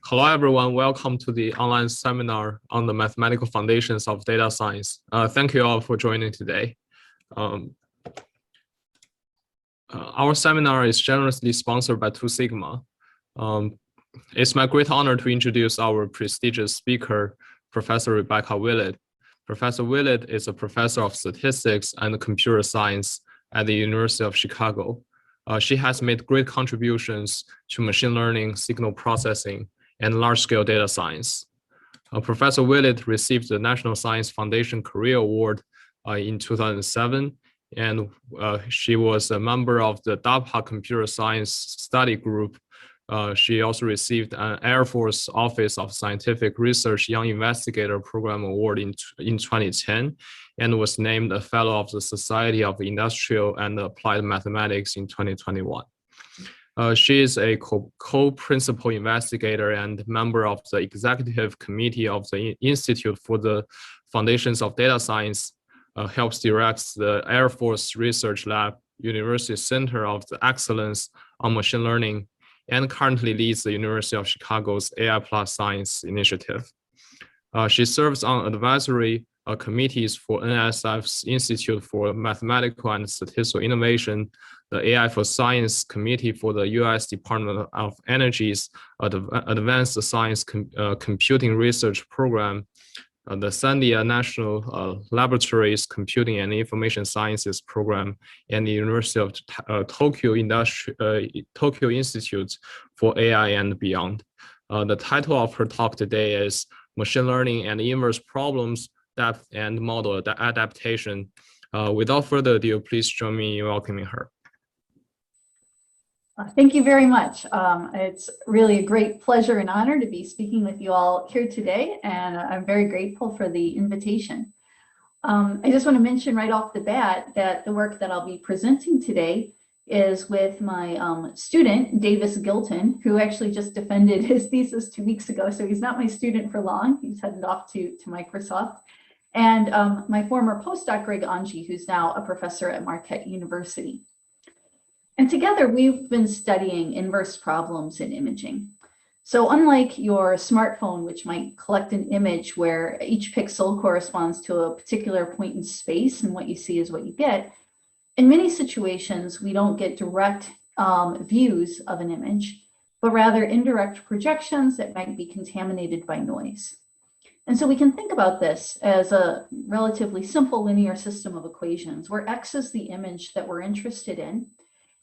Hello, everyone. Welcome to the online seminar on the mathematical foundations of data science. Thank you all for joining today. Our seminar is generously sponsored by 2 Sigma. It's my great honor to introduce our prestigious speaker, Professor Rebecca Willett. Professor Willett is a professor of statistics and computer science at the University of Chicago. She has made great contributions to machine learning, signal processing, and large-scale data science. Professor Willett received the National Science Foundation Career Award in 2007, and she was a member of the DARPA Computer Science Study Group. She also received an Air Force Office of Scientific Research Young Investigator Program Award in 2010, and was named a Fellow of the Society of Industrial and Applied Mathematics in 2021. She is a co-principal investigator and member of the executive committee of the Institute for the Foundations of Data Science, helps direct the Air Force Research Lab, University Center of Excellence on Machine Learning, and currently leads the University of Chicago's AI Plus Science Initiative. She serves on advisory committees for NSF's Institute for Mathematical and Statistical Innovation, the AI for Science Committee for the U.S. Department of Energy's Advanced Science Computing Research Program, the Sandia National Laboratories Computing and Information Sciences Program, and the University of Tokyo Institute for AI and Beyond. The title of her talk today is Machine Learning and Inverse Problems, Depth and Model Adaptation. Without further ado, please join me in welcoming her. Thank you very much. It's really a great pleasure and honor to be speaking with you all here today, and I'm very grateful for the invitation. I just want to mention right off the bat that the work that I'll be presenting today is with my student, Davis Gilton, who actually just defended his thesis 2 weeks ago, so he's not my student for long. He's headed off to Microsoft. And my former postdoc, Greg Anji, who's now a professor at Marquette University. And together we've been studying inverse problems in imaging. So unlike your smartphone, which might collect an image where each pixel corresponds to a particular point in space and what you see is what you get, in many situations, we don't get direct views of an image, but rather indirect projections that might be contaminated by noise. And so we can think about this as a relatively simple linear system of equations where X is the image that we're interested in.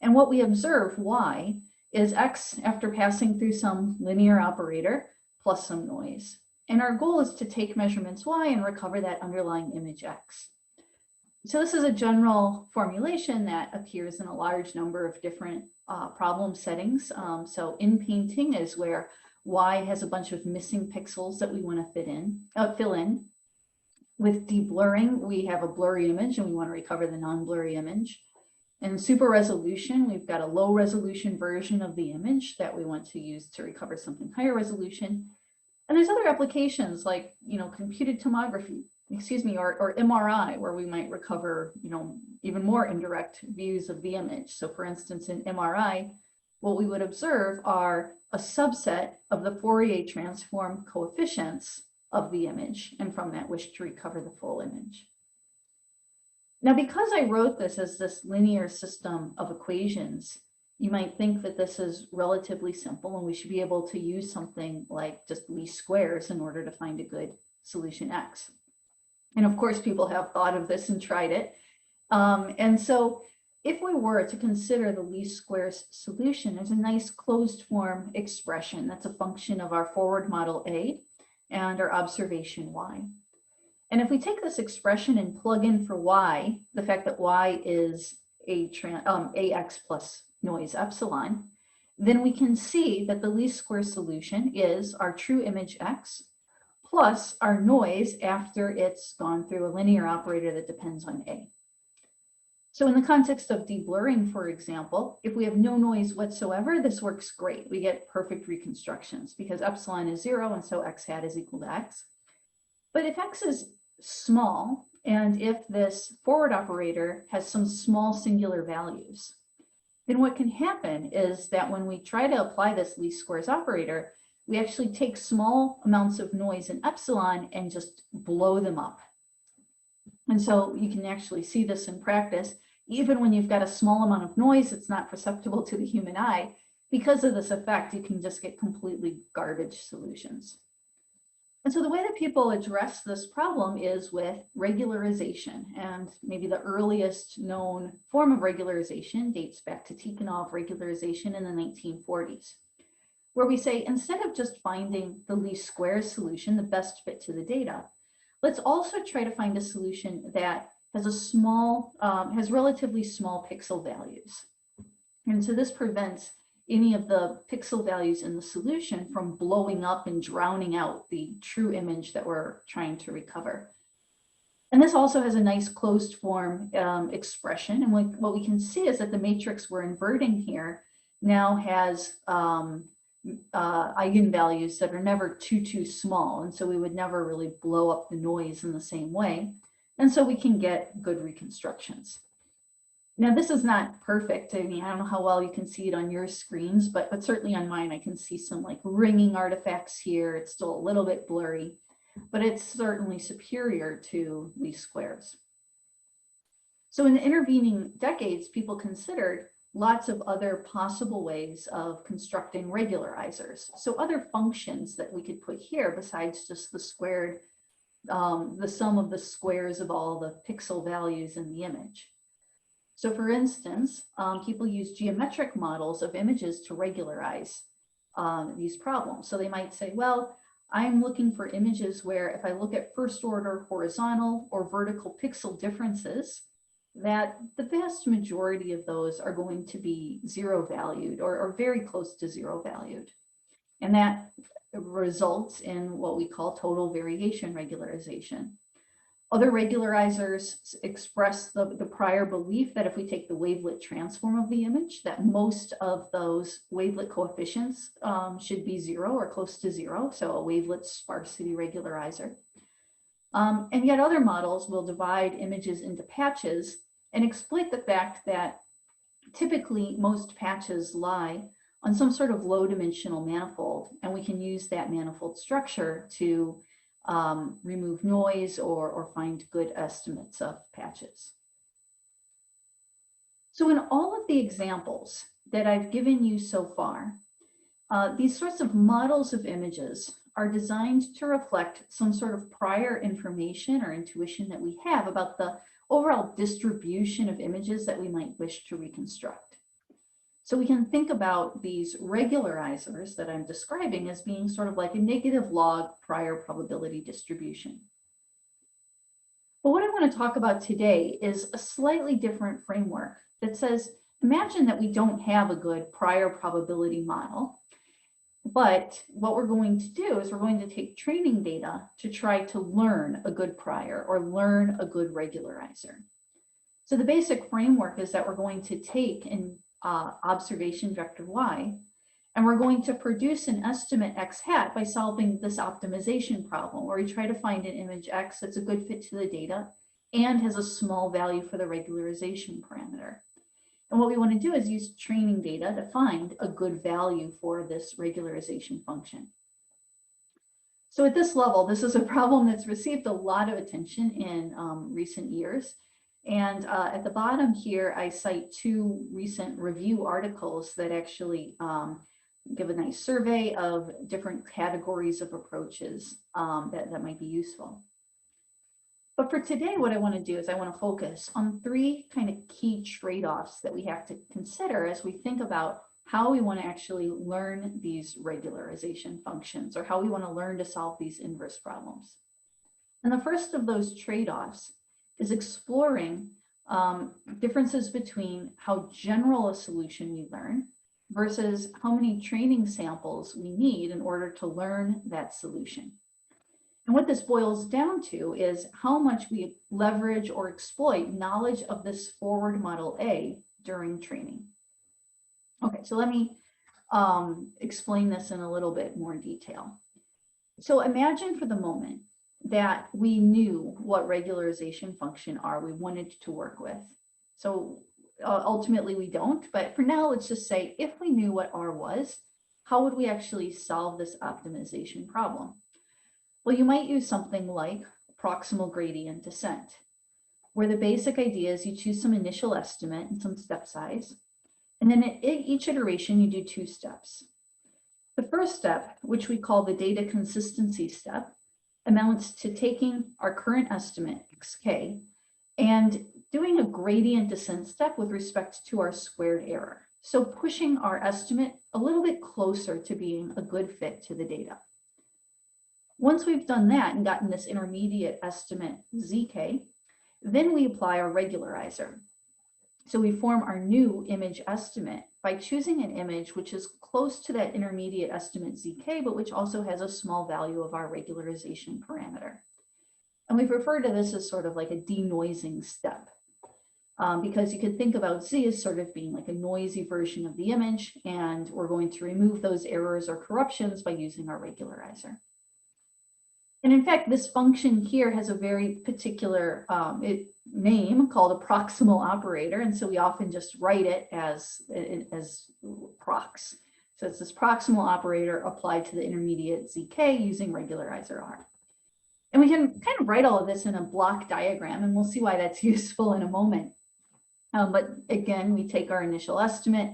And what we observe, Y, is X after passing through some linear operator plus some noise. And our goal is to take measurements Y and recover that underlying image X. So this is a general formulation that appears in a large number of different problem settings. So in painting is where Y has a bunch of missing pixels that we want to fill in. With deblurring, we have a blurry image and we want to recover the non-blurry image. In super resolution, we've got a low resolution version of the image that we want to use to recover something higher resolution. And there's other applications like, computed tomography, or MRI, where we might recover, even more indirect views of the image. So for instance, in MRI, what we would observe are a subset of the Fourier transform coefficients of the image, and from that wish to recover the full image. Now, because I wrote this as this linear system of equations, you might think that this is relatively simple and we should be able to use something like just least squares in order to find a good solution X. And of course, people have thought of this and tried it. And so if we were to consider the least squares solution, there's a nice closed form expression that's a function of our forward model A and our observation Y. And if we take this expression and plug in for Y, the fact that Y is AX plus noise epsilon, then we can see that the least square solution is our true image X plus our noise after it's gone through a linear operator that depends on A. So in the context of deblurring, for example, if we have no noise whatsoever, this works great. We get perfect reconstructions because epsilon is 0 and so X hat is equal to X. But if X is small, and if this forward operator has some small singular values, then what can happen is that when we try to apply this least squares operator, we actually take small amounts of noise in epsilon and just blow them up. And so you can actually see this in practice. Even when you've got a small amount of noise, it's not perceptible to the human eye. Because of this effect, you can just get completely garbage solutions. And so the way that people address this problem is with regularization. And maybe the earliest known form of regularization dates back to Tikhonov regularization in the 1940s, where we say, instead of just finding the least squares solution, the best fit to the data, let's also try to find a solution that has has relatively small pixel values. And so this prevents any of the pixel values in the solution from blowing up and drowning out the true image that we're trying to recover. And this also has a nice closed form expression. And what we can see is that the matrix we're inverting here now has eigenvalues that are never too small. And so we would never really blow up the noise in the same way. And so we can get good reconstructions. Now, this is not perfect. I mean, I don't know how well you can see it on your screens, but certainly on mine, I can see some like ringing artifacts here. It's still a little bit blurry, but it's certainly superior to least squares. So in the intervening decades, people considered lots of other possible ways of constructing regularizers. So other functions that we could put here besides just the squared, the sum of the squares of all the pixel values in the image. So for instance, people use geometric models of images to regularize these problems. So they might say, well, I'm looking for images where if I look at first order horizontal or vertical pixel differences, that the vast majority of those are going to be zero valued or very close to zero valued. And that results in what we call total variation regularization. Other regularizers express the prior belief that if we take the wavelet transform of the image, that most of those wavelet coefficients should be zero or close to zero, so a wavelet sparsity regularizer. And yet other models will divide images into patches and exploit the fact that typically most patches lie on some sort of low dimensional manifold, and we can use that manifold structure to remove noise or find good estimates of patches. So in all of the examples that I've given you so far, these sorts of models of images are designed to reflect some sort of prior information or intuition that we have about the overall distribution of images that we might wish to reconstruct. So we can think about these regularizers that I'm describing as being sort of like a negative log prior probability distribution. But what I want to talk about today is a slightly different framework that says, imagine that we don't have a good prior probability model, but what we're going to do is we're going to take training data to try to learn a good prior or learn a good regularizer. So the basic framework is that we're going to take an observation vector y, and we're going to produce an estimate x hat by solving this optimization problem, where we try to find an image x that's a good fit to the data and has a small value for the regularization parameter. And what we want to do is use training data to find a good value for this regularization function. So at this level, this is a problem that's received a lot of attention in recent years. And at the bottom here, I cite two recent review articles that actually give a nice survey of different categories of approaches that might be useful. But for today, what I want to do is I want to focus on three kind of key trade-offs that we have to consider as we think about how we want to actually learn these regularization functions, or how we want to learn to solve these inverse problems. And the first of those trade-offs is exploring differences between how general a solution we learn versus how many training samples we need in order to learn that solution. And what this boils down to is how much we leverage or exploit knowledge of this forward model A during training. Okay, so let me explain this in a little bit more detail. So imagine for the moment that we knew what regularization function R we wanted to work with. So ultimately we don't, but for now, let's just say if we knew what R was, how would we actually solve this optimization problem? Well, you might use something like proximal gradient descent, where the basic idea is you choose some initial estimate and some step size, and then at each iteration you do 2 steps. The first step, which we call the data consistency step, amounts to taking our current estimate, xk, and doing a gradient descent step with respect to our squared error. So pushing our estimate a little bit closer to being a good fit to the data. Once we've done that and gotten this intermediate estimate zk, then we apply our regularizer. So we form our new image estimate by choosing an image which is close to that intermediate estimate zk, but which also has a small value of our regularization parameter. And we've referred to this as sort of like a denoising step, because you could think about Z as sort of being like a noisy version of the image, and we're going to remove those errors or corruptions by using our regularizer. And in fact, this function here has a very particular name called a proximal operator. And so we often just write it as prox. So it's this proximal operator applied to the intermediate zk using regularizer R. And we can kind of write all of this in a block diagram, and we'll see why that's useful in a moment. But again, we take our initial estimate,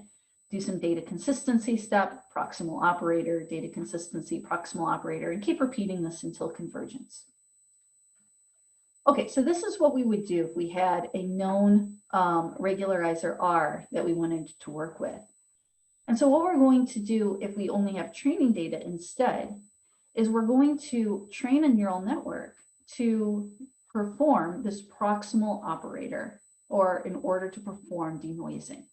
do some data consistency step, proximal operator, data consistency, proximal operator, and keep repeating this until convergence. Okay, so this is what we would do if we had a known regularizer R that we wanted to work with. And so what we're going to do if we only have training data instead is we're going to train a neural network to perform this proximal operator, or in order to perform denoising.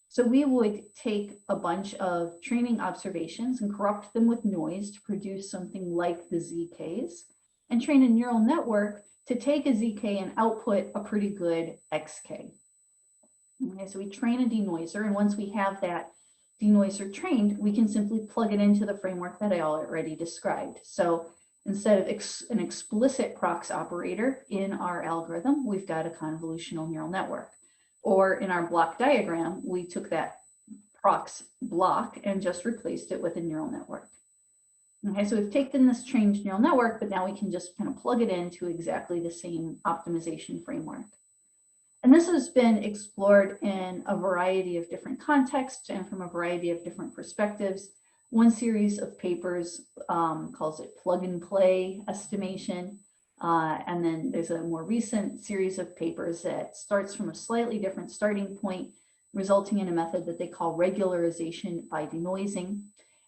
So we would take a bunch of training observations and corrupt them with noise to produce something like the ZKs, and train a neural network to take a ZK and output a pretty good XK. Okay, so we train a denoiser, and once we have that denoiser trained, we can simply plug it into the framework that I already described. So instead of an explicit prox operator in our algorithm, we've got a convolutional neural network. Or in our block diagram, we took that prox block and just replaced it with a neural network. Okay, so we've taken this trained neural network, but now we can just kind of plug it into exactly the same optimization framework. And this has been explored in a variety of different contexts and from a variety of different perspectives. One series of papers calls it plug and play estimation. And then there's a more recent series of papers that starts from a slightly different starting point, resulting in a method that they call regularization by denoising.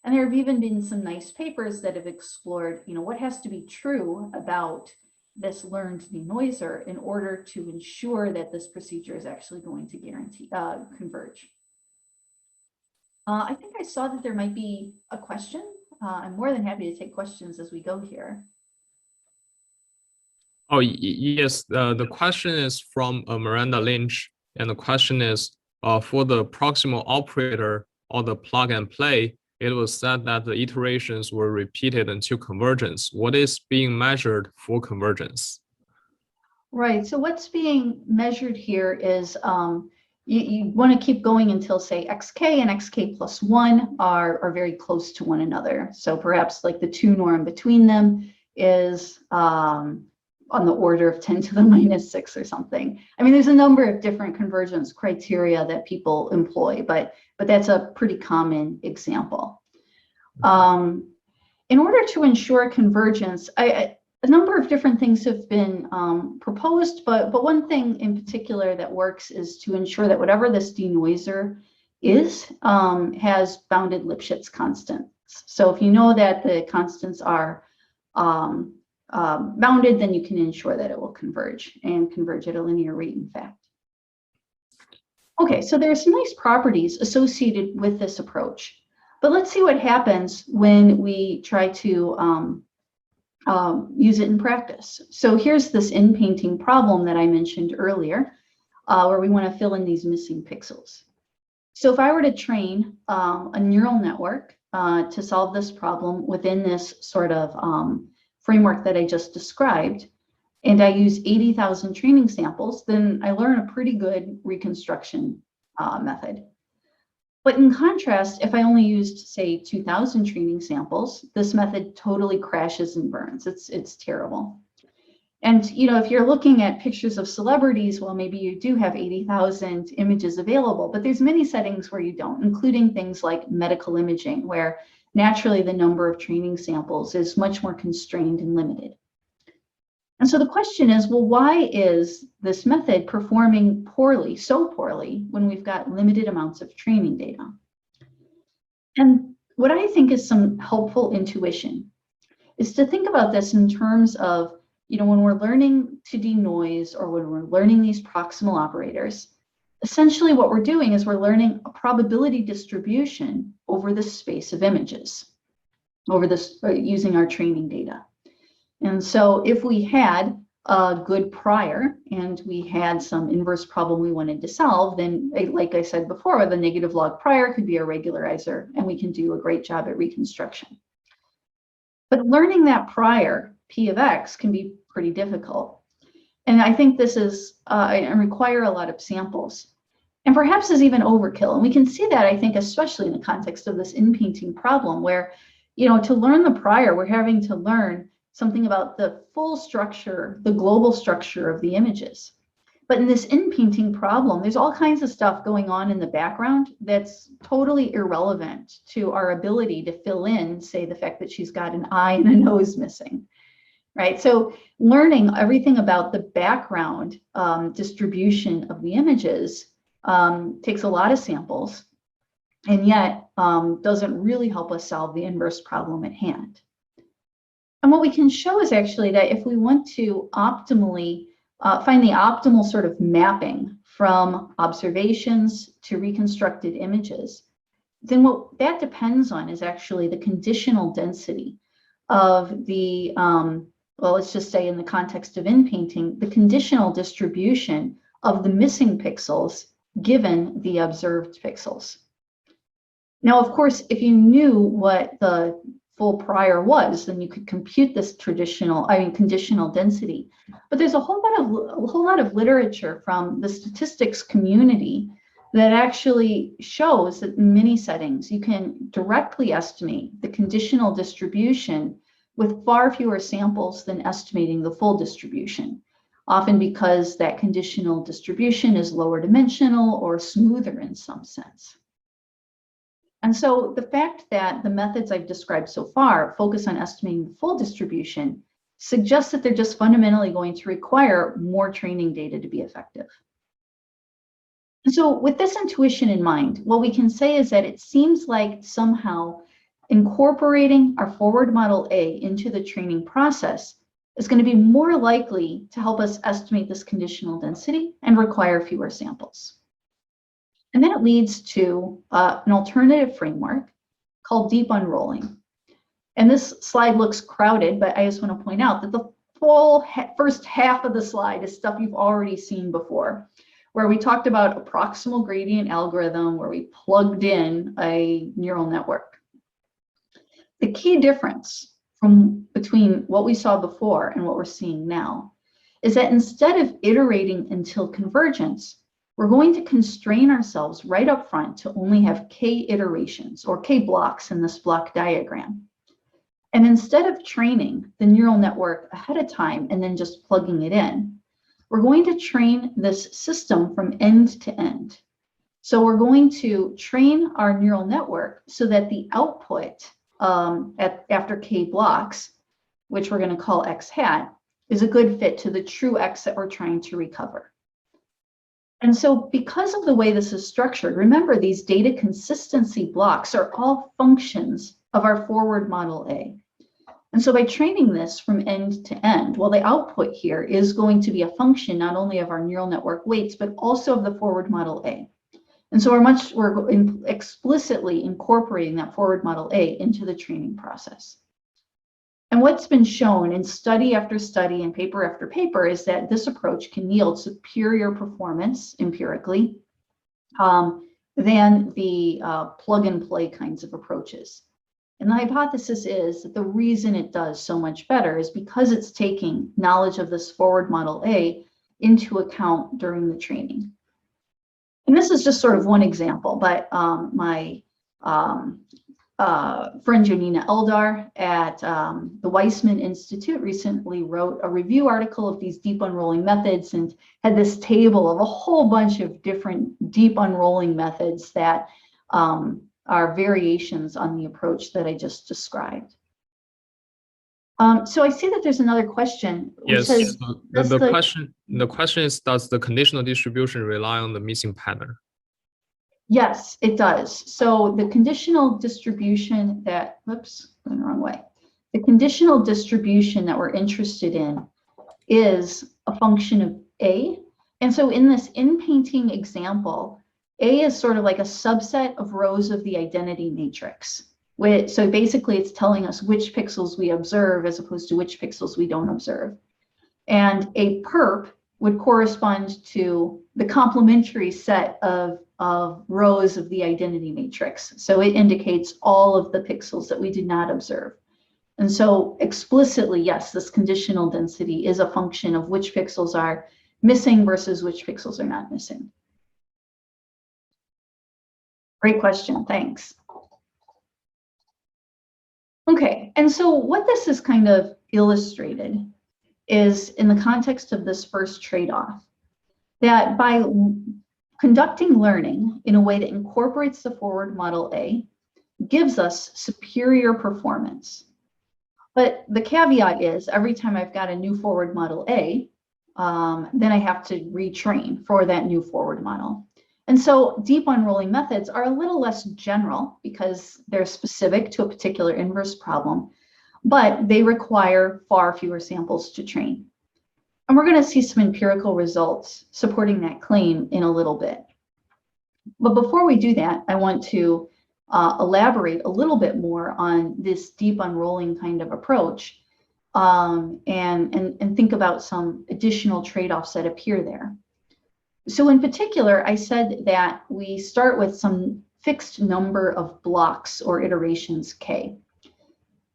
And there have even been some nice papers that have explored, what has to be true about this learned denoiser in order to ensure that this procedure is actually going to guarantee converge. I think I saw that there might be a question. I'm more than happy to take questions as we go here. Oh, yes, the question is from Miranda Lynch, and the question is, for the proximal operator or the plug and play, it was said that the iterations were repeated until convergence. What is being measured for convergence? Right, so what's being measured here is you want to keep going until, say, xk and xk plus 1 are very close to one another. So perhaps like the 2 norm between them is on the order of 10 to the minus 6 or something. I mean, there's a number of different convergence criteria that people employ, but that's a pretty common example. In order to ensure convergence, a number of different things have been proposed, but one thing in particular that works is to ensure that whatever this denoiser is has bounded Lipschitz constants. So if you know that the constants are bounded, then you can ensure that it will converge and converge at a linear rate, in fact. Okay, so there are some nice properties associated with this approach, but let's see what happens when we try to use it in practice. So here's this in-painting problem that I mentioned earlier, where we want to fill in these missing pixels. So if I were to train a neural network to solve this problem within this sort of framework that I just described, and I use 80,000 training samples, then I learn a pretty good reconstruction method. But in contrast, if I only used, say, 2,000 training samples, this method totally crashes and burns. It's terrible. And if you're looking at pictures of celebrities, well, maybe you do have 80,000 images available, but there's many settings where you don't, including things like medical imaging, where naturally the number of training samples is much more constrained and limited. And so the question is, well, why is this method performing poorly, so poorly, when we've got limited amounts of training data? And what I think is some helpful intuition is to think about this in terms of, when we're learning to denoise or when we're learning these proximal operators, essentially what we're doing is we're learning a probability distribution over the space of images, over this using our training data. And so if we had a good prior and we had some inverse problem we wanted to solve, then like I said before, the negative log prior could be a regularizer and we can do a great job at reconstruction. But learning that prior, P of X, can be pretty difficult. And I think this is require a lot of samples. And perhaps is even overkill. And we can see that, I think, especially in the context of this in-painting problem where, to learn the prior, we're having to learn something about the full structure, the global structure of the images. But in this in-painting problem, there's all kinds of stuff going on in the background that's totally irrelevant to our ability to fill in, say, the fact that she's got an eye and a nose missing, right? So learning everything about the background distribution of the images takes a lot of samples and yet doesn't really help us solve the inverse problem at hand. And what we can show is actually that if we want to optimally find the optimal sort of mapping from observations to reconstructed images, then what that depends on is actually the conditional density of the, well, let's just say in the context of in-painting, the conditional distribution of the missing pixels given the observed pixels. Now, of course, if you knew what the full prior was, then you could compute this conditional density. But there's a whole lot of literature from the statistics community that actually shows that in many settings you can directly estimate the conditional distribution with far fewer samples than estimating the full distribution, often because that conditional distribution is lower dimensional or smoother in some sense. And so the fact that the methods I've described so far focus on estimating the full distribution suggests that they're just fundamentally going to require more training data to be effective. And so with this intuition in mind, what we can say is that it seems like somehow incorporating our forward model A into the training process is going to be more likely to help us estimate this conditional density and require fewer samples. And that leads to an alternative framework called deep unrolling. And this slide looks crowded, but I just want to point out that the full first half of the slide is stuff you've already seen before, where we talked about a proximal gradient algorithm where we plugged in a neural network. The key difference between what we saw before and what we're seeing now is that instead of iterating until convergence, we're going to constrain ourselves right up front to only have k iterations or k blocks in this block diagram. And instead of training the neural network ahead of time and then just plugging it in, we're going to train this system from end to end. So we're going to train our neural network so that the output after k blocks, which we're going to call x hat, is a good fit to the true x that we're trying to recover. And so because of the way this is structured, remember these data consistency blocks are all functions of our forward model A. And so by training this from end to end, well, the output here is going to be a function not only of our neural network weights, but also of the forward model A. And so we're explicitly incorporating that forward model A into the training process. And what's been shown in study after study and paper after paper is that this approach can yield superior performance empirically than the plug and play kinds of approaches. And the hypothesis is that the reason it does so much better is because it's taking knowledge of this forward model A into account during the training. And this is just sort of one example, but my friend Janina Eldar at the Weissman Institute recently wrote a review article of these deep unrolling methods and had this table of a whole bunch of different deep unrolling methods that are variations on the approach that I just described. So I see that there's another question. Yes, says, the question is, does the conditional distribution rely on the missing pattern? Yes, it does. So the conditional distribution that, whoops, going the wrong way. The conditional distribution that we're interested in is a function of A. And so in this in-painting example, A is sort of like a subset of rows of the identity matrix. So basically it's telling us which pixels we observe as opposed to which pixels we don't observe. And a perp would correspond to the complementary set of rows of the identity matrix. So it indicates all of the pixels that we did not observe. And so explicitly, yes, this conditional density is a function of which pixels are missing versus which pixels are not missing. Great question, thanks. Okay, and so what this is kind of illustrated is in the context of this first trade-off, that by conducting learning in a way that incorporates the forward model A gives us superior performance. But the caveat is every time I've got a new forward model A, then I have to retrain for that new forward model. And so deep unrolling methods are a little less general because they're specific to a particular inverse problem, but they require far fewer samples to train. And we're going to see some empirical results supporting that claim in a little bit. But before we do that, I want to elaborate a little bit more on this deep unrolling kind of approach and think about some additional trade-offs that appear there. So in particular, I said that we start with some fixed number of blocks or iterations K.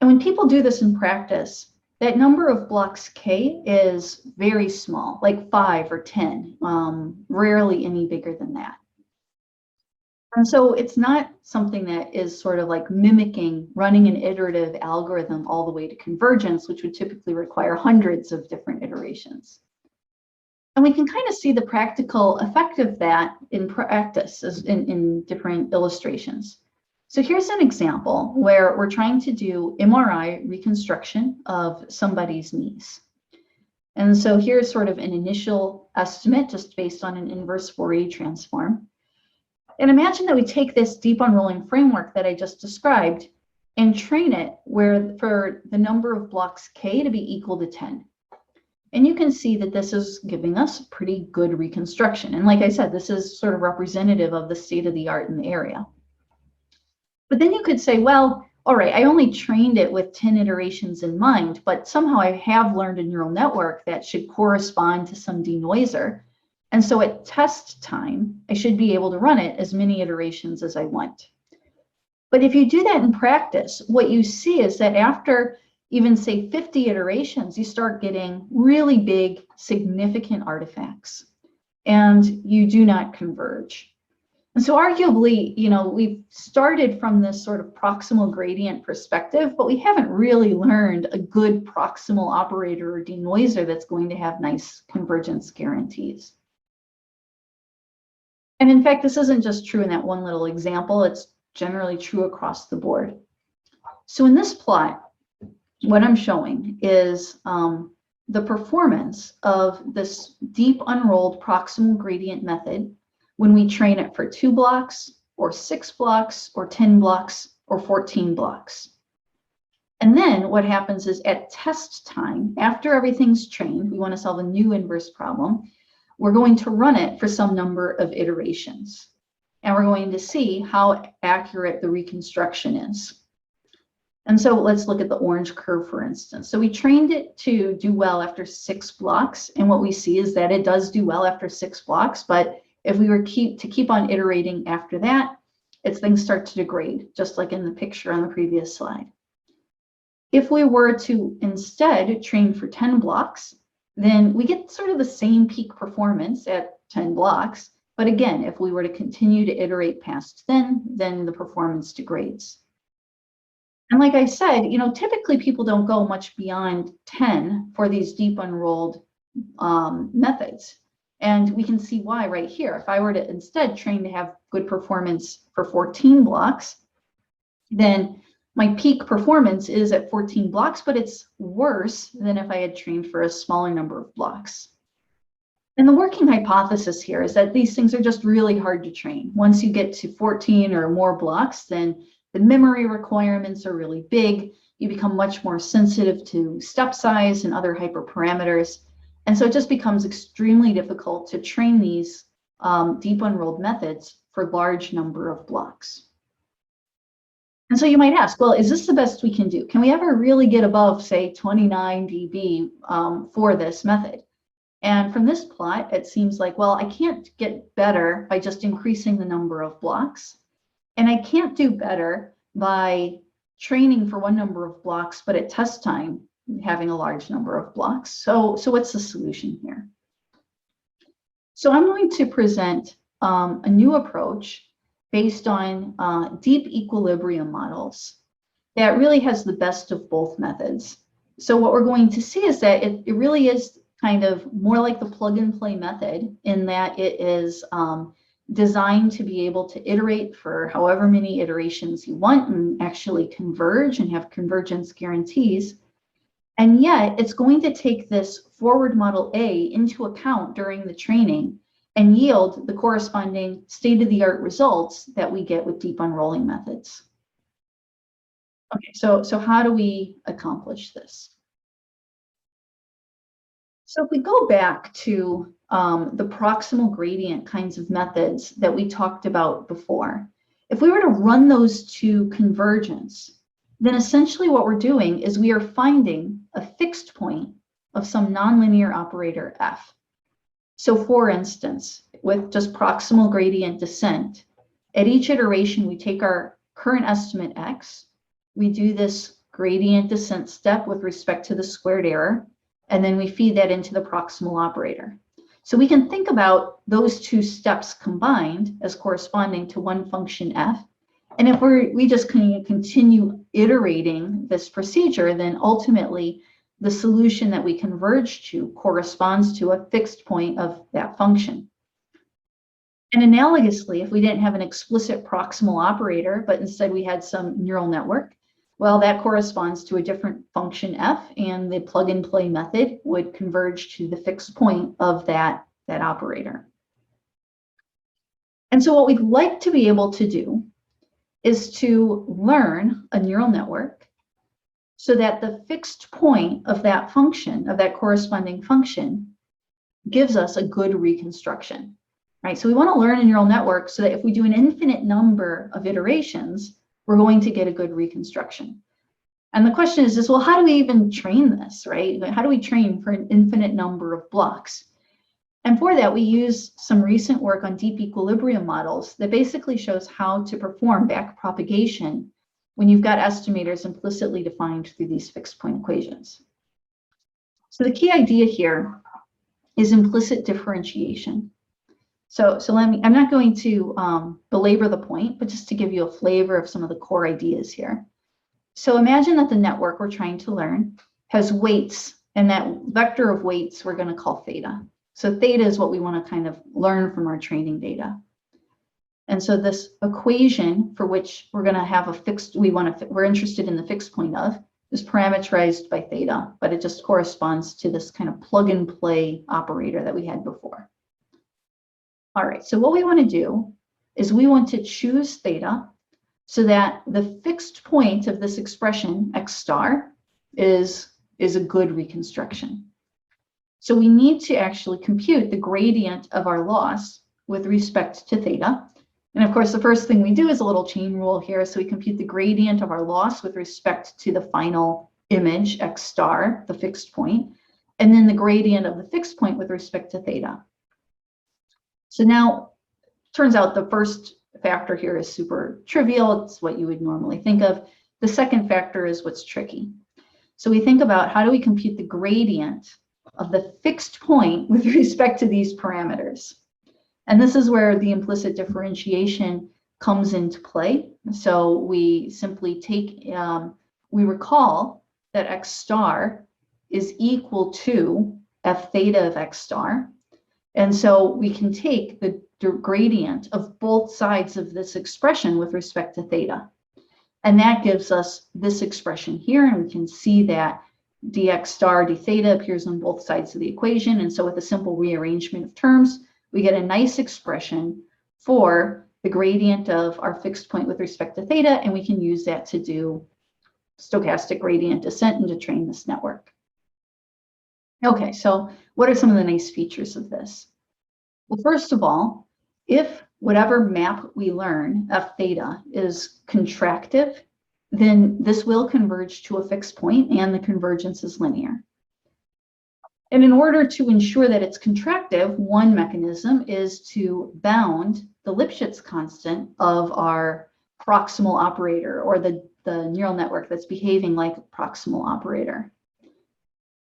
And when people do this in practice, that number of blocks K is very small, like 5 or 10, rarely any bigger than that. And so it's not something that is sort of like mimicking running an iterative algorithm all the way to convergence, which would typically require hundreds of different iterations. And we can kind of see the practical effect of that in practice in different illustrations. So here's an example where we're trying to do MRI reconstruction of somebody's knees. And so here's sort of an initial estimate just based on an inverse Fourier transform. And imagine that we take this deep unrolling framework that I just described and train it for the number of blocks K to be equal to 10. And you can see that this is giving us pretty good reconstruction. And like I said, this is sort of representative of the state of the art in the area. But then you could say, well, all right, I only trained it with 10 iterations in mind, but somehow I have learned a neural network that should correspond to some denoiser. And so at test time, I should be able to run it as many iterations as I want. But if you do that in practice, what you see is that after even say 50 iterations, you start getting really big, significant artifacts, and you do not converge. And so arguably, we've started from this sort of proximal gradient perspective, but we haven't really learned a good proximal operator or denoiser that's going to have nice convergence guarantees. And in fact, this isn't just true in that one little example, it's generally true across the board. So in this plot, what I'm showing is the performance of this deep unrolled proximal gradient method when we train it for 2 blocks or 6 blocks or 10 blocks or 14 blocks. And then what happens is at test time, after everything's trained, we want to solve a new inverse problem, we're going to run it for some number of iterations. And we're going to see how accurate the reconstruction is. And so let's look at the orange curve, for instance. So we trained it to do well after 6 blocks. And what we see is that it does do well after 6 blocks. But if we were to keep on iterating after that, things start to degrade, just like in the picture on the previous slide. If we were to instead train for 10 blocks, then we get sort of the same peak performance at 10 blocks. But again, if we were to continue to iterate past then the performance degrades. And like I said, typically people don't go much beyond 10 for these deep unrolled methods. And we can see why right here. If I were to instead train to have good performance for 14 blocks, then my peak performance is at 14 blocks, but it's worse than if I had trained for a smaller number of blocks. And the working hypothesis here is that these things are just really hard to train. Once you get to 14 or more blocks, then the memory requirements are really big. You become much more sensitive to step size and other hyperparameters. And so it just becomes extremely difficult to train these deep unrolled methods for large number of blocks. And so you might ask, well, is this the best we can do? Can we ever really get above, say, 29 dB for this method? And from this plot, it seems like, well, I can't get better by just increasing the number of blocks. And I can't do better by training for one number of blocks, but at test time, having a large number of blocks. So what's the solution here? So I'm going to present a new approach based on deep equilibrium models that really has the best of both methods. So what we're going to see is that it really is kind of more like the plug and play method in that it is designed to be able to iterate for however many iterations you want and actually converge and have convergence guarantees. And yet it's going to take this forward model A into account during the training and yield the corresponding state-of-the-art results that we get with deep unrolling methods. Okay, so how do we accomplish this? So if we go back to the proximal gradient kinds of methods that we talked about before, if we were to run those to convergence, then essentially what we're doing is we are finding a fixed point of some nonlinear operator f. So for instance, with just proximal gradient descent, at each iteration, we take our current estimate x, we do this gradient descent step with respect to the squared error, and then we feed that into the proximal operator. So we can think about those two steps combined as corresponding to one function f. And if we just continue iterating this procedure, then ultimately the solution that we converge to corresponds to a fixed point of that function. And analogously, if we didn't have an explicit proximal operator, but instead we had some neural network, well, that corresponds to a different function f, and the plug and play method would converge to the fixed point of that operator. And so what we'd like to be able to do is to learn a neural network so that the fixed point of that function, of that corresponding function, gives us a good reconstruction, right? So we want to learn a neural network so that if we do an infinite number of iterations, we're going to get a good reconstruction. And the question is, well, how do we even train this, right? How do we train for an infinite number of blocks? And for that, we use some recent work on deep equilibrium models that basically shows how to perform backpropagation when you've got estimators implicitly defined through these fixed point equations. So the key idea here is implicit differentiation. So I'm not going to belabor the point, but just to give you a flavor of some of the core ideas here. So imagine that the network we're trying to learn has weights, and that vector of weights we're going to call theta. So theta is what we want to kind of learn from our training data. And so this equation for which we're going to have a fixed, we're interested in the fixed point of, is parameterized by theta, but it just corresponds to this kind of plug and play operator that we had before. All right, so what we want to do is we want to choose theta so that the fixed point of this expression, x star, is a good reconstruction. So we need to actually compute the gradient of our loss with respect to theta. And of course, the first thing we do is a little chain rule here. So we compute the gradient of our loss with respect to the final image, x star, the fixed point, and then the gradient of the fixed point with respect to theta. So now, turns out the first factor here is super trivial. It's what you would normally think of. The second factor is what's tricky. So we think about how do we compute the gradient of the fixed point with respect to these parameters. And this is where the implicit differentiation comes into play. So we simply take, we recall that x star is equal to f theta of x star. And so we can take the gradient of both sides of this expression with respect to theta. And that gives us this expression here, and we can see that dx star d theta appears on both sides of the equation. And so with a simple rearrangement of terms, we get a nice expression for the gradient of our fixed point with respect to theta, and we can use that to do stochastic gradient descent and to train this network. Okay, so what are some of the nice features of this? Well, first of all, if whatever map we learn, f theta, is contractive, then this will converge to a fixed point and the convergence is linear. And in order to ensure that it's contractive, one mechanism is to bound the Lipschitz constant of our proximal operator, or the neural network that's behaving like a proximal operator.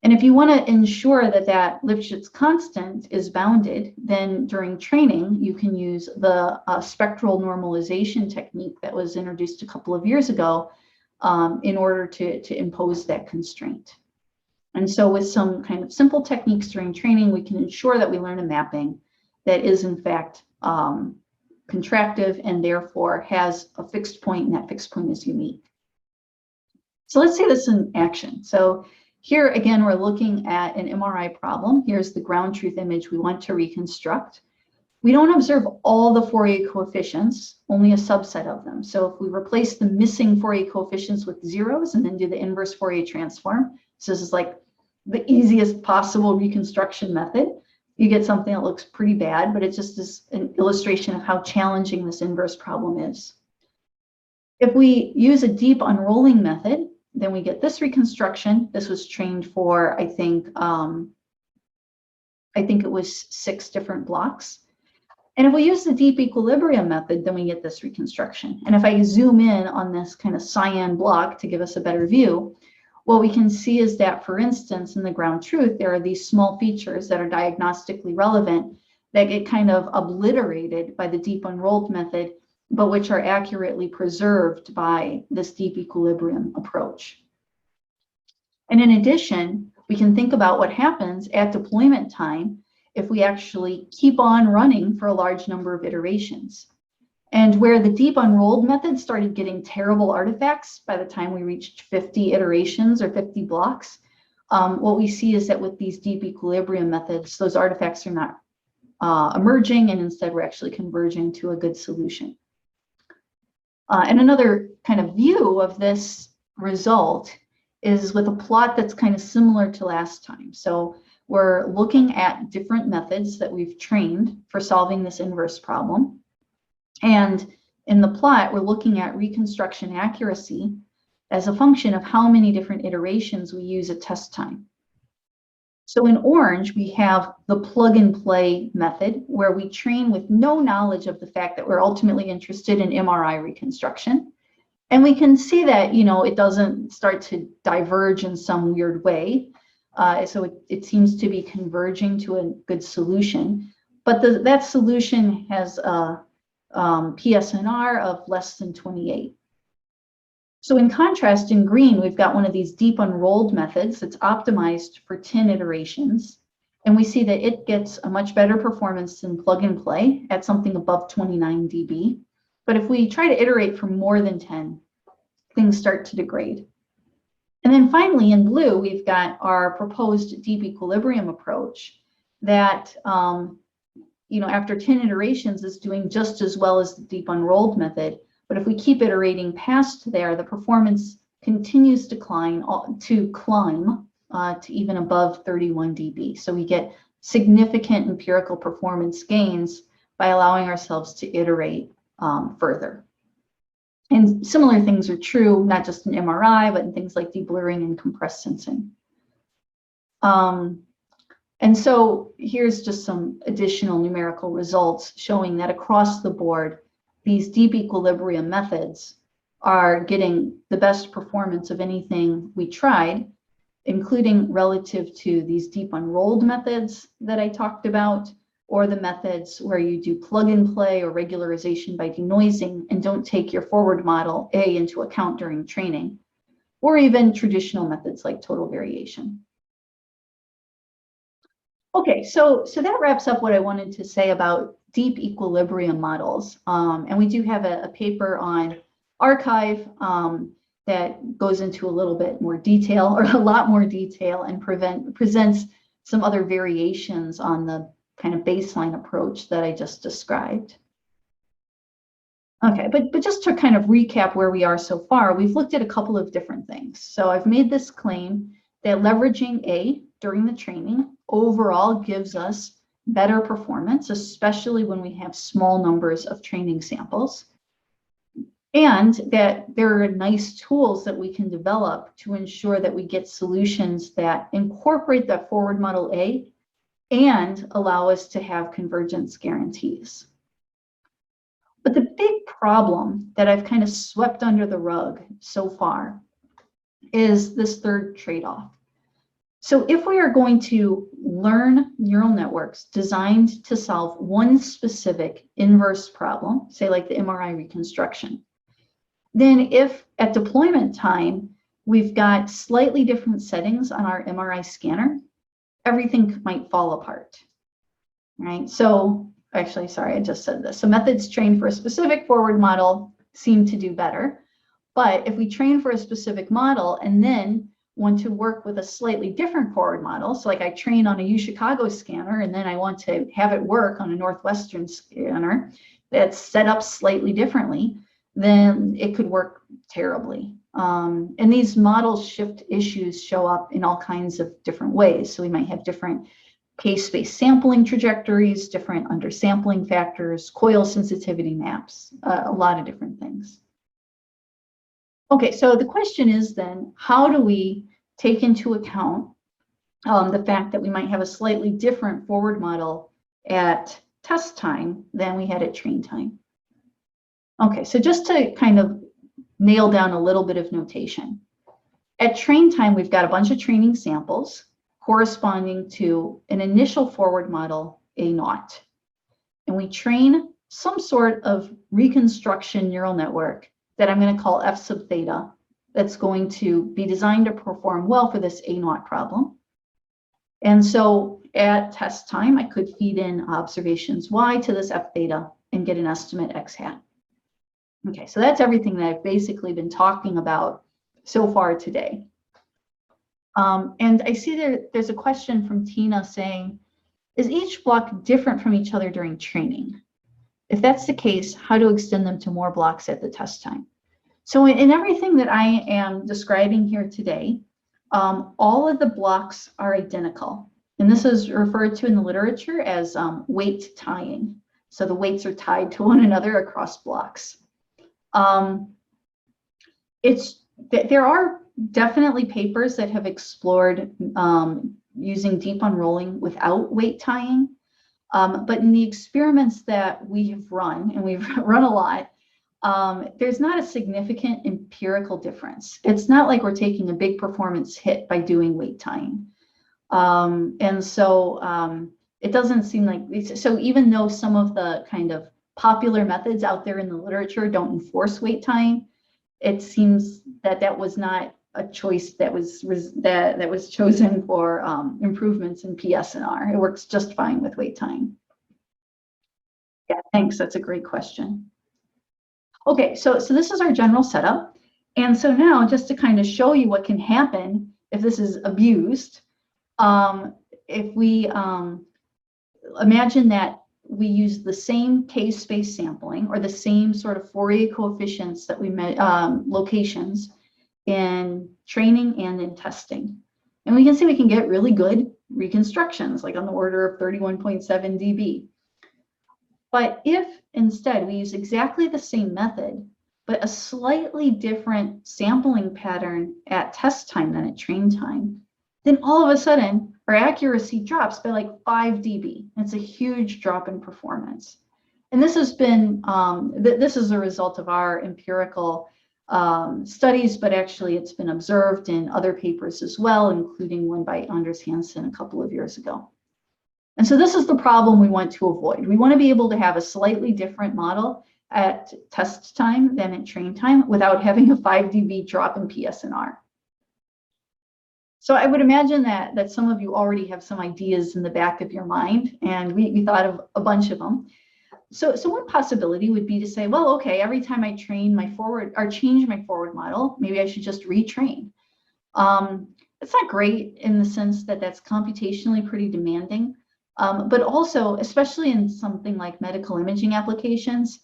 And if you want to ensure that that Lipschitz constant is bounded, then during training, you can use the spectral normalization technique that was introduced a couple of years ago in order to impose that constraint. And so with some kind of simple techniques during training, we can ensure that we learn a mapping that is in fact contractive and therefore has a fixed point, and that fixed point is unique. So let's see this in action. So here again, we're looking at an MRI problem. Here's the ground truth image we want to reconstruct. We don't observe all the Fourier coefficients, only a subset of them. So if we replace the missing Fourier coefficients with zeros and then do the inverse Fourier transform, so this is like the easiest possible reconstruction method, you get something that looks pretty bad, but it just is an illustration of how challenging this inverse problem is. If we use a deep unrolling method, then we get this reconstruction. This was trained for, I think it was 6 different blocks. And if we use the deep equilibrium method, then we get this reconstruction. And if I zoom in on this kind of cyan block to give us a better view, what we can see is that, for instance, in the ground truth, there are these small features that are diagnostically relevant that get kind of obliterated by the deep unrolled method, but which are accurately preserved by this deep equilibrium approach. And in addition, we can think about what happens at deployment time if we actually keep on running for a large number of iterations. And where the deep unrolled method started getting terrible artifacts by the time we reached 50 iterations or 50 blocks, what we see is that with these deep equilibrium methods, those artifacts are not emerging, and instead we're actually converging to a good solution. And another kind of view of this result is with a plot that's kind of similar to last time. So we're looking at different methods that we've trained for solving this inverse problem. And in the plot, we're looking at reconstruction accuracy as a function of how many different iterations we use at test time. So in orange, we have the plug and play method, where we train with no knowledge of the fact that we're ultimately interested in MRI reconstruction. And we can see that, you know, it doesn't start to diverge in some weird way. So it seems to be converging to a good solution. But that solution has a PSNR of less than 28. So in contrast, in green, we've got one of these deep unrolled methods that's optimized for 10 iterations. And we see that it gets a much better performance than plug and play at something above 29 dB. But if we try to iterate for more than 10, things start to degrade. And then finally, in blue, we've got our proposed deep equilibrium approach that, you know, after 10 iterations is doing just as well as the deep unrolled method. But if we keep iterating past there, the performance continues to climb to even above 31 dB. So we get significant empirical performance gains by allowing ourselves to iterate further. And similar things are true, not just in MRI, but in things like deblurring and compressed sensing. And so here's just some additional numerical results showing that across the board, these deep equilibrium methods are getting the best performance of anything we tried, including relative to these deep unrolled methods that I talked about, or the methods where you do plug and play or regularization by denoising and don't take your forward model A into account during training, or even traditional methods like total variation. Okay, so that wraps up what I wanted to say about deep equilibrium models. And we do have a paper on arXiv that goes into a little bit more detail, or a lot more detail, and presents some other variations on the kind of baseline approach that I just described. Okay, but just to kind of recap where we are so far, we've looked at a couple of different things. So I've made this claim that leveraging A during the training overall gives us better performance, especially when we have small numbers of training samples, and that there are nice tools that we can develop to ensure that we get solutions that incorporate that forward model A and allow us to have convergence guarantees. But the big problem that I've kind of swept under the rug so far is this third trade-off. So if we are going to learn neural networks designed to solve one specific inverse problem, say like the MRI reconstruction, then if at deployment time we've got slightly different settings on our MRI scanner, everything might fall apart, right? So actually, sorry, I just said this. So methods trained for a specific forward model seem to do better. But if we train for a specific model and then want to work with a slightly different forward model, so like I train on a UChicago scanner and then I want to have it work on a Northwestern scanner that's set up slightly differently, then it could work terribly. And these model shift issues show up in all kinds of different ways. So we might have different case-based sampling trajectories, different undersampling factors, coil sensitivity maps, a lot of different things. Okay, so the question is then, how do we take into account the fact that we might have a slightly different forward model at test time than we had at train time? Okay, so just to kind of nail down a little bit of notation. At train time, we've got a bunch of training samples corresponding to an initial forward model A0. And we train some sort of reconstruction neural network that I'm going to call F sub theta, that's going to be designed to perform well for this A0 problem. And so at test time, I could feed in observations Y to this F theta and get an estimate X hat. Okay, so that's everything that I've basically been talking about so far today. And I see there's a question from Tina saying, is each block different from each other during training? If that's the case, how to extend them to more blocks at the test time? So in everything that I am describing here today, all of the blocks are identical. And this is referred to in the literature as weight tying. So the weights are tied to one another across blocks. There are definitely papers that have explored using deep unrolling without weight tying. But in the experiments that we have run, and we've run a lot, there's not a significant empirical difference. It's not like we're taking a big performance hit by doing weight tying. And so it doesn't seem like, so even though some of the kind of popular methods out there in the literature don't enforce weight tying, it seems that that was not a choice that was chosen for improvements in PSNR. It works just fine with weight tying. Yeah, thanks. That's a great question. Okay, so this is our general setup. And so now, just to kind of show you what can happen if this is abused, if we imagine that we use the same case-based sampling or the same sort of Fourier coefficients that we met, locations in training and in testing. And we can see we can get really good reconstructions, like on the order of 31.7 dB. But if instead we use exactly the same method, but a slightly different sampling pattern at test time than at train time, then all of a sudden our accuracy drops by like 5 dB. It's a huge drop in performance. And this has been, this is a result of our empirical studies, but actually it's been observed in other papers as well, including one by Anders Hansen a couple of years ago. And so this is the problem we want to avoid. We want to be able to have a slightly different model at test time than at train time without having a 5 dB drop in PSNR. So I would imagine that some of you already have some ideas in the back of your mind, and we thought of a bunch of them. So one possibility would be to say, well, okay, every time I train my forward or change my forward model, maybe I should just retrain. It's not great in the sense that that's computationally pretty demanding, but also, especially in something like medical imaging applications,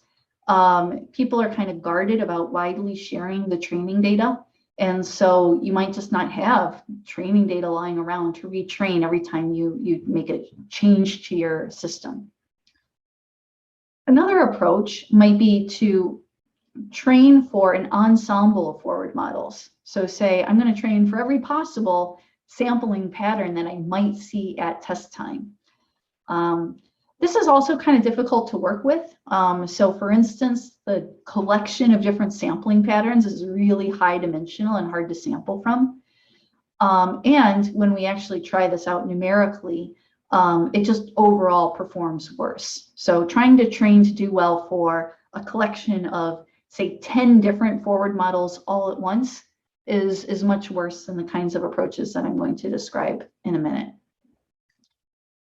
people are kind of guarded about widely sharing the training data. And so you might just not have training data lying around to retrain every time you make a change to your system. Another approach might be to train for an ensemble of forward models. So say, I'm going to train for every possible sampling pattern that I might see at test time. This is also kind of difficult to work with. So for instance, the collection of different sampling patterns is really high dimensional and hard to sample from. And when we actually try this out numerically, it just overall performs worse. So trying to train to do well for a collection of, say, 10 different forward models all at once is much worse than the kinds of approaches that I'm going to describe in a minute.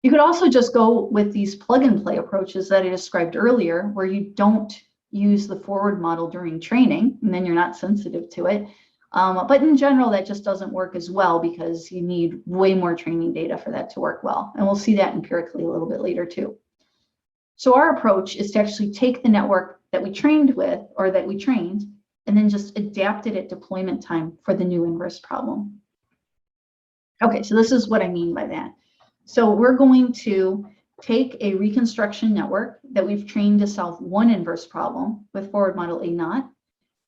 You could also just go with these plug and play approaches that I described earlier, where you don't use the forward model during training, and then you're not sensitive to it. But in general, that just doesn't work as well because you need way more training data for that to work well. And we'll see that empirically a little bit later too. So our approach is to actually take the network that we trained with, or that we trained, and then just adapt it at deployment time for the new inverse problem. Okay, so this is what I mean by that. So we're going to take a reconstruction network that we've trained to solve one inverse problem with forward model A0,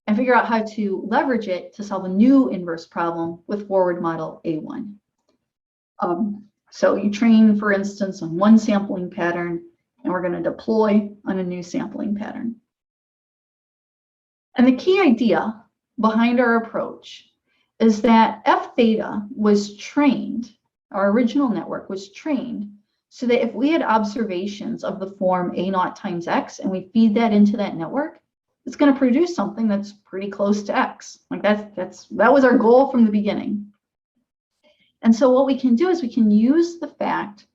and figure out how to leverage it to solve a new inverse problem with forward model A1. So you train, for instance, on one sampling pattern, and we're going to deploy on a new sampling pattern. And the key idea behind our approach is that F theta was trained, our original network was trained, so that if we had observations of the form A0 times X and we feed that into that network, it's going to produce something that's pretty close to X. Like that was our goal from the beginning. And so what we can do is we can use the fact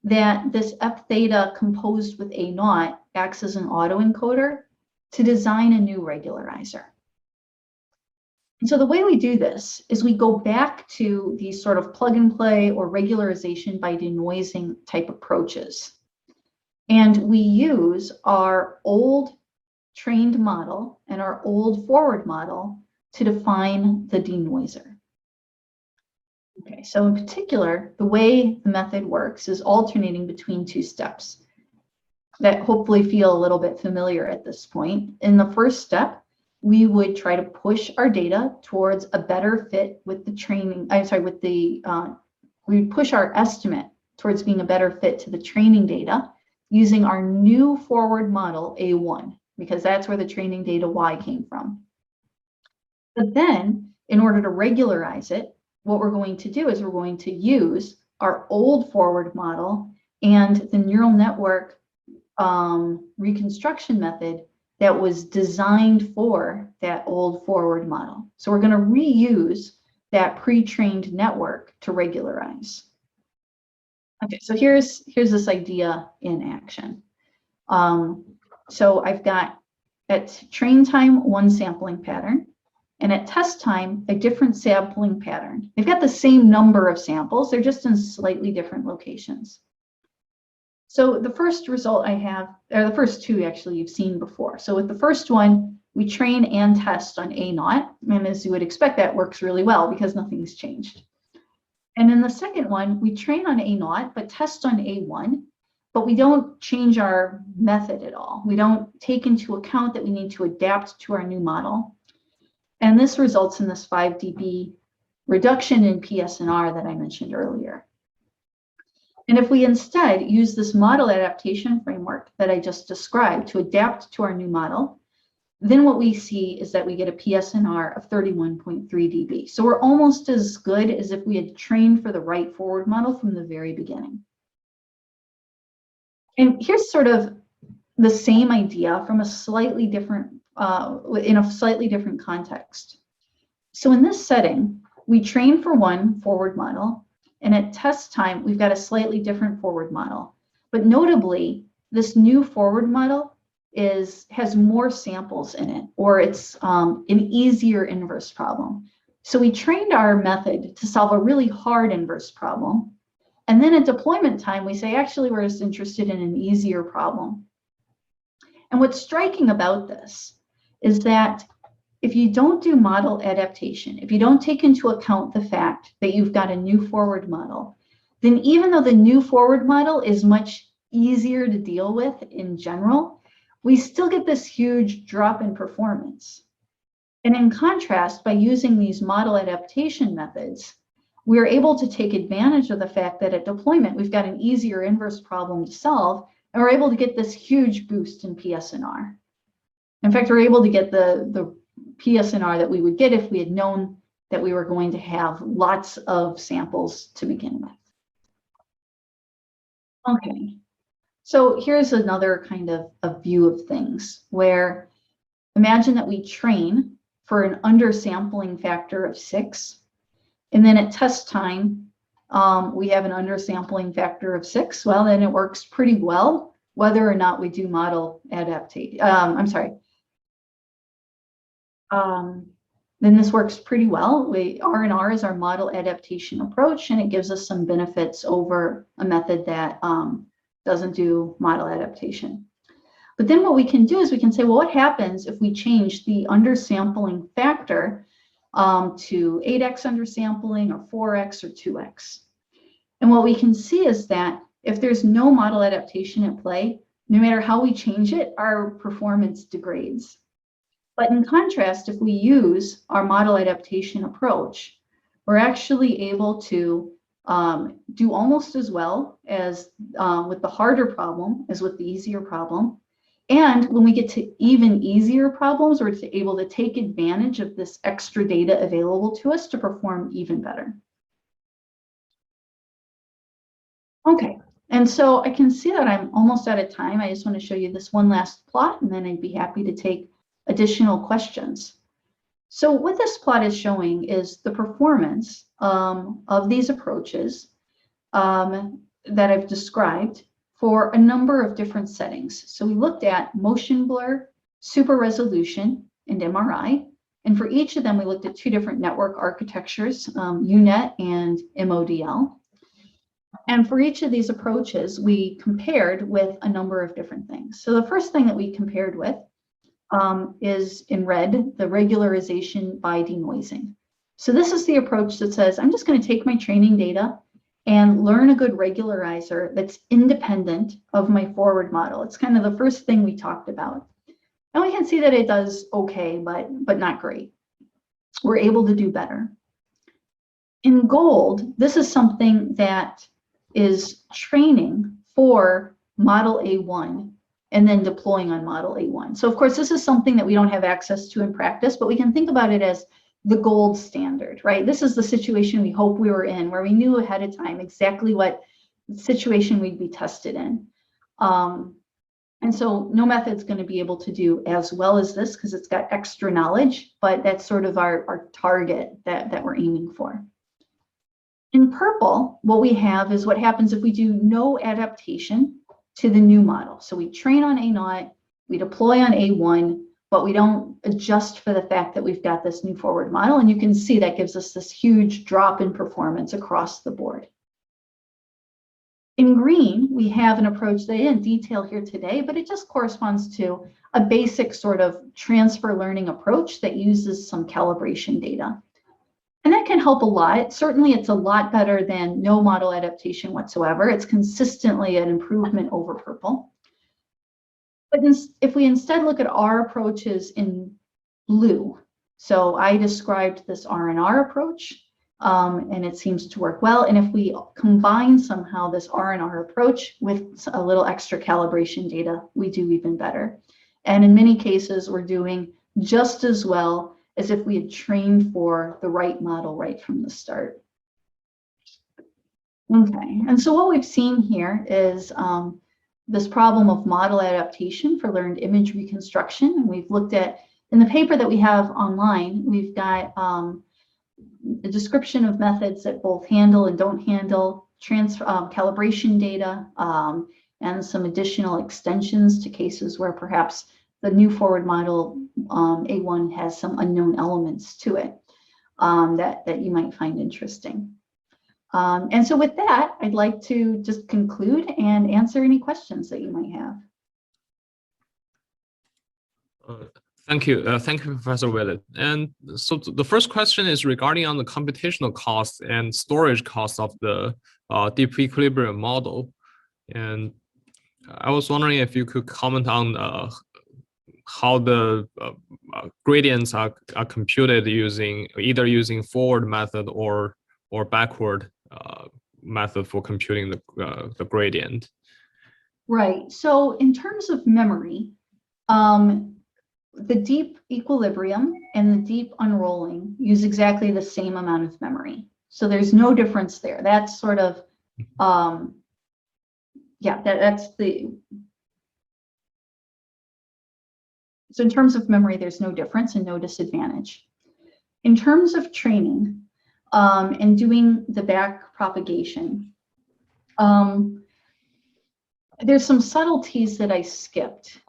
that this F theta composed with A0 acts as an autoencoder to design a new regularizer. And so the way we do this is we go back to these sort of plug and play or regularization by denoising type approaches. And we use our old trained model and our old forward model to define the denoiser. Okay, so in particular, the way the method works is alternating between two steps that hopefully feel a little bit familiar at this point. In the first step, we would try to push our data towards a better fit with the training, we would push our estimate towards being a better fit to the training data using our new forward model A1, because that's where the training data Y came from. But then, in order to regularize it, what we're going to do is we're going to use our old forward model and the neural network reconstruction method that was designed for that old forward model. So we're going to reuse that pre-trained network to regularize. Okay, so here's this idea in action. So I've got at train time one sampling pattern, and at test time a different sampling pattern. They've got the same number of samples, they're just in slightly different locations. So the first result I have, or the first two actually you've seen before. So with the first one, we train and test on A0, and as you would expect, that works really well because nothing's changed. And in the second one, we train on A0, but test on A1, but we don't change our method at all. We don't take into account that we need to adapt to our new model. And this results in this 5 dB reduction in PSNR that I mentioned earlier. And if we instead use this model adaptation framework that I just described to adapt to our new model, then what we see is that we get a PSNR of 31.3 dB. So we're almost as good as if we had trained for the right forward model from the very beginning. And here's sort of the same idea from a slightly different, in a slightly different context. So in this setting, we train for one forward model, and at test time, we've got a slightly different forward model. But notably, this new forward model has more samples in it, or it's an easier inverse problem. So we trained our method to solve a really hard inverse problem. And then at deployment time, we say, actually, we're just interested in an easier problem. And what's striking about this is that if you don't do model adaptation, if you don't take into account the fact that you've got a new forward model, then even though the new forward model is much easier to deal with in general, we still get this huge drop in performance. And in contrast, by using these model adaptation methods, we're able to take advantage of the fact that at deployment, we've got an easier inverse problem to solve, and we're able to get this huge boost in PSNR. In fact, we're able to get the PSNR that we would get if we had known that we were going to have lots of samples to begin with. Okay, so here's another kind of a view of things where imagine that we train for an undersampling factor of 6. And then at test time, we have an undersampling factor of 6. Well, then it works pretty well, whether or not we do model adaptation. Then this works pretty well. R&R is our model adaptation approach, and it gives us some benefits over a method that doesn't do model adaptation. But then what we can do is we can say, well, what happens if we change the undersampling factor to 8x undersampling or 4x or 2x? And what we can see is that if there's no model adaptation at play, no matter how we change it, our performance degrades. But in contrast, if we use our model adaptation approach, we're actually able to do almost as well as with the harder problem as with the easier problem. And when we get to even easier problems, we're able to take advantage of this extra data available to us to perform even better. Okay, and so I can see that I'm almost out of time. I just want to show you this one last plot, and then I'd be happy to take additional questions. So what this plot is showing is the performance of these approaches that I've described for a number of different settings. So we looked at motion blur, super resolution, and MRI. And for each of them, we looked at 2 different network architectures, UNet and MODL. And for each of these approaches, we compared with a number of different things. So the first thing that we compared with is in red, the regularization by denoising. So this is the approach that says, I'm just going to take my training data and learn a good regularizer that's independent of my forward model. It's kind of the first thing we talked about. And we can see that it does okay, but not great. We're able to do better. In gold, this is something that is training for model A1 and then deploying on model A1. So of course, this is something that we don't have access to in practice, but we can think about it as the gold standard, right? This is the situation we hope we were in, where we knew ahead of time exactly what situation we'd be tested in. And so no method's going to be able to do as well as this because it's got extra knowledge, but that's sort of our target that we're aiming for. In purple, what we have is what happens if we do no adaptation to the new model. So we train on A0, we deploy on A1, but we don't adjust for the fact that we've got this new forward model. And you can see that gives us this huge drop in performance across the board. In green, we have an approach that I didn't detail here today, but it just corresponds to a basic sort of transfer learning approach that uses some calibration data. And that can help a lot. Certainly, it's a lot better than no model adaptation whatsoever. It's consistently an improvement over purple. But if we instead look at our approaches in blue, so I described this R&R approach, and it seems to work well. And if we combine somehow this R&R approach with a little extra calibration data, we do even better. And in many cases, we're doing just as well as if we had trained for the right model right from the start. Okay, and so what we've seen here is this problem of model adaptation for learned image reconstruction. And we've looked at, in the paper that we have online, we've got a description of methods that both handle and don't handle calibration data, and some additional extensions to cases where perhaps the new forward model A1 has some unknown elements to it that you might find interesting. And so with that, I'd like to just conclude and answer any questions that you might have. Thank you, Professor Willett. And so the first question is regarding on the computational cost and storage cost of the deep equilibrium model. And I was wondering if you could comment on how the gradients are computed either using forward method or backward method for computing the gradient. Right. So in terms of memory, the deep equilibrium and the deep unrolling use exactly the same amount of memory. So there's no difference there. That's sort of, yeah, that's the, so in terms of memory, there's no difference and no disadvantage. In terms of training and doing the back propagation, there's some subtleties that I skipped.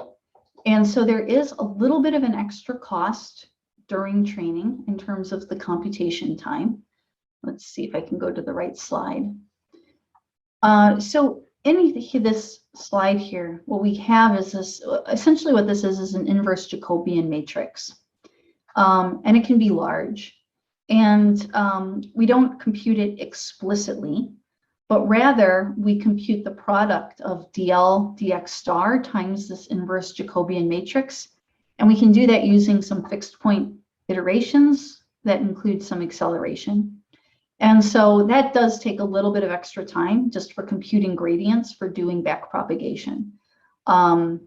And so there is a little bit of an extra cost during training in terms of the computation time. Let's see if I can go to the right slide. So in this slide here, what we have is this, essentially what this is an inverse Jacobian matrix. And it can be large. And we don't compute it explicitly, but rather we compute the product of dl dx star times this inverse Jacobian matrix. And we can do that using some fixed point iterations that include some acceleration. And so that does take a little bit of extra time just for computing gradients for doing back propagation. But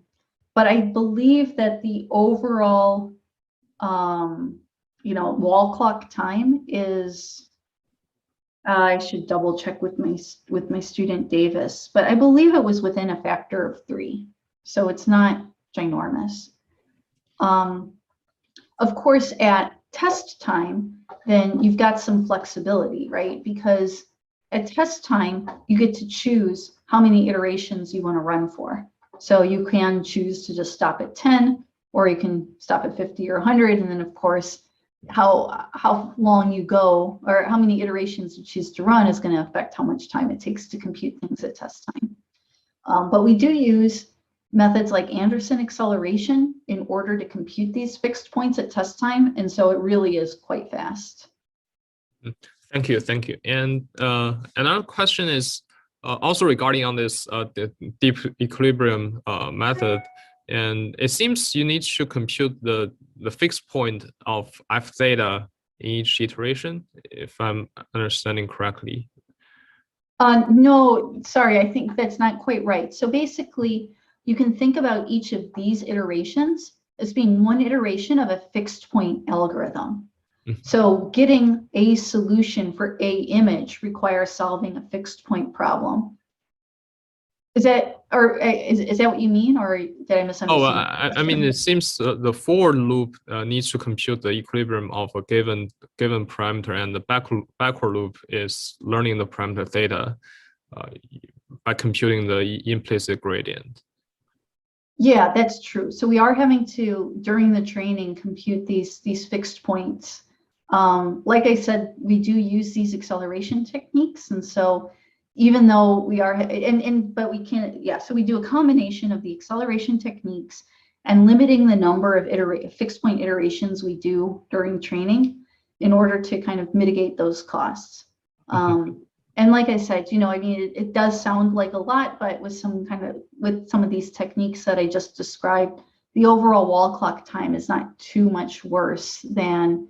I believe that the overall wall clock time is, I should double check with my student Davis, but I believe it was within a factor of 3. So it's not ginormous. Of course, at test time, then you've got some flexibility, right? Because at test time, you get to choose how many iterations you want to run for. So you can choose to just stop at 10, or you can stop at 50 or 100. And then of course, how long you go or how many iterations you choose to run is going to affect how much time it takes to compute things at test time. But we do use methods like Anderson acceleration in order to compute these fixed points at test time. And so it really is quite fast. Thank you. Thank you. And another question is also regarding on this the deep equilibrium method. And it seems you need to compute the fixed point of f theta in each iteration, if I'm understanding correctly. No, sorry, I think that's not quite right. So basically, you can think about each of these iterations as being one iteration of a fixed point algorithm. So getting a solution for a image requires solving a fixed point problem. Is that what you mean, or did I misunderstand? Oh, I mean, it seems the forward loop needs to compute the equilibrium of a given parameter, and the backward loop is learning the parameter theta by computing the implicit gradient. Yeah, that's true. So we are having to, during the training, compute these fixed points. Like I said, we do use these acceleration techniques, and so even though we are, but we can't, yeah, so we do a combination of the acceleration techniques and limiting the number of fixed point iterations we do during training in order to kind of mitigate those costs. And like I said, I mean, it does sound like a lot, but with some of these techniques that I just described, the overall wall clock time is not too much worse than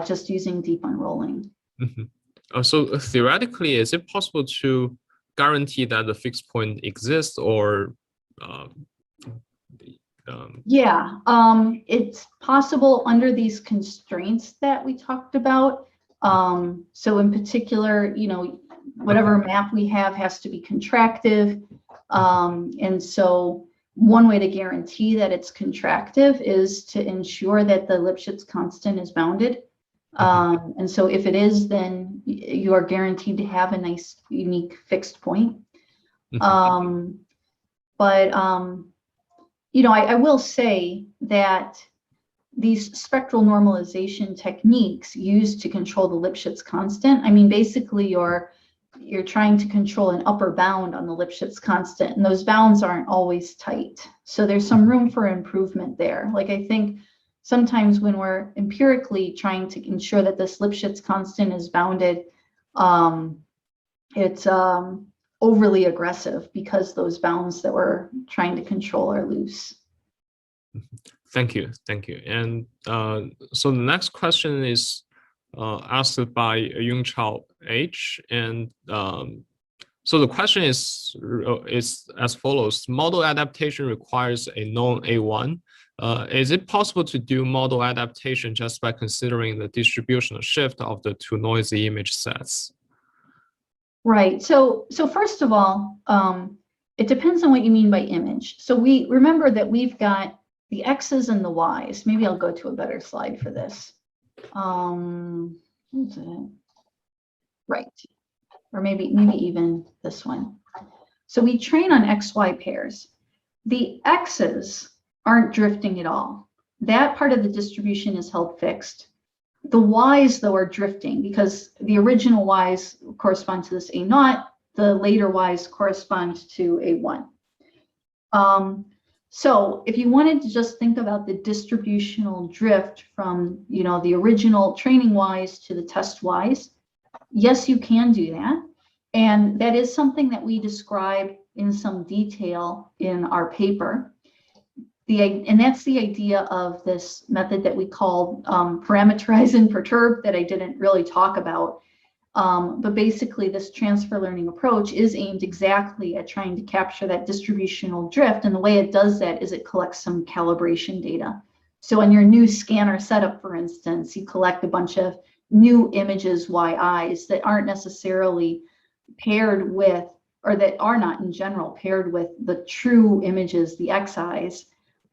just using deep unrolling. So theoretically, is it possible to guarantee that the fixed point exists, or? Yeah, it's possible under these constraints that we talked about. So in particular, whatever map we have has to be contractive. And so one way to guarantee that it's contractive is to ensure that the Lipschitz constant is bounded. And so if it is, then you are guaranteed to have a nice, unique fixed point. You know, I will say that these spectral normalization techniques used to control the Lipschitz constant, I mean, basically you're trying to control an upper bound on the Lipschitz constant, and those bounds aren't always tight. So there's some room for improvement there. Like, I think sometimes when we're empirically trying to ensure that this Lipschitz constant is bounded, it's overly aggressive because those bounds that we're trying to control are loose. Thank you. And so the next question is asked by Yungchao H. And so the question is as follows: model adaptation requires a known A1. Is it possible to do model adaptation just by considering the distributional shift of the two noisy image sets? Right. So first of all, it depends on what you mean by image. So we remember that we've got the X's and the Y's. Maybe I'll go to a better slide for this. What's it? Right. Or maybe even this one. So we train on XY pairs. The X's aren't drifting at all. That part of the distribution is held fixed. The Y's, though, are drifting because the original Y's correspond to this A0, the later Y's correspond to A1. So if you wanted to just think about the distributional drift from, you know, the original training Y's to the test Y's, yes, you can do that. And that is something that we describe in some detail in our paper. And that's the idea of this method that we call parameterize and perturb that I didn't really talk about. But basically, this transfer learning approach is aimed exactly at trying to capture that distributional drift. And the way it does that is it collects some calibration data. So in your new scanner setup, for instance, you collect a bunch of new images, YIs, that aren't necessarily paired with, or that are not in general paired with the true images, the XIs.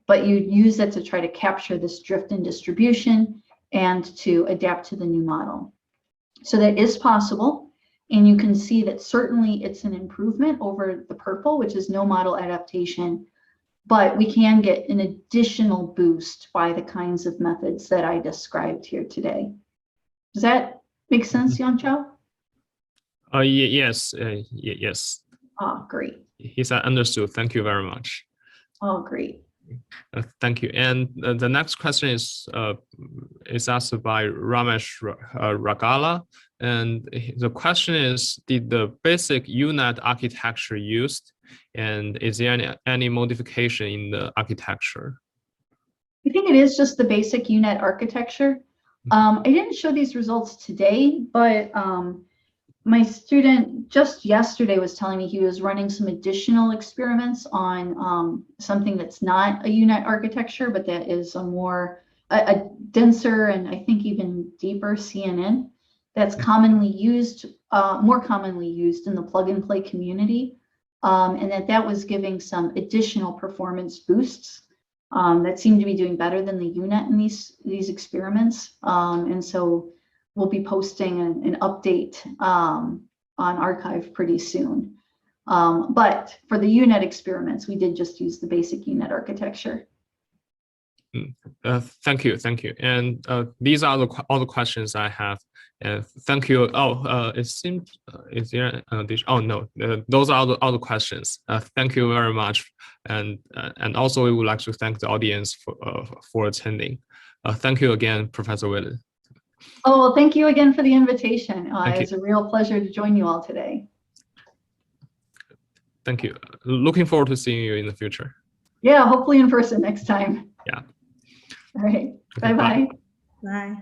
But you use it to try to capture this drift in distribution and to adapt to the new model. So that is possible. And you can see that certainly it's an improvement over the purple, which is no model adaptation. But we can get an additional boost by the kinds of methods that I described here today. Does that make sense, Yongchao? Yes. Yes. Oh, great. He said understood. Thank you very much. Oh, great. Thank you. And the next question is asked by Ramesh Ragala. And the question is, did the basic UNet architecture used? And is there any modification in the architecture? I think it is just the basic UNet architecture. I didn't show these results today, but my student just yesterday was telling me he was running some additional experiments on something that's not a UNet architecture, but that is a denser and I think even deeper CNN that's commonly used, more commonly used in the plug-and-play community, and that was giving some additional performance boosts that seemed to be doing better than the UNet in these experiments, and so we'll be posting an update on arXiv pretty soon. But for the UNet experiments, we did just use the basic UNet architecture. Thank you. And these are all the questions I have. Thank you. It seems, is there oh no, those are all the questions. Thank you very much. And also we would like to thank the audience for attending. Thank you again, Professor Willett. Oh, well, thank you again for the invitation. It's a real pleasure to join you all today. Thank you. Looking forward to seeing you in the future. Yeah, hopefully in person next time. Yeah. All right. Bye-bye. Bye.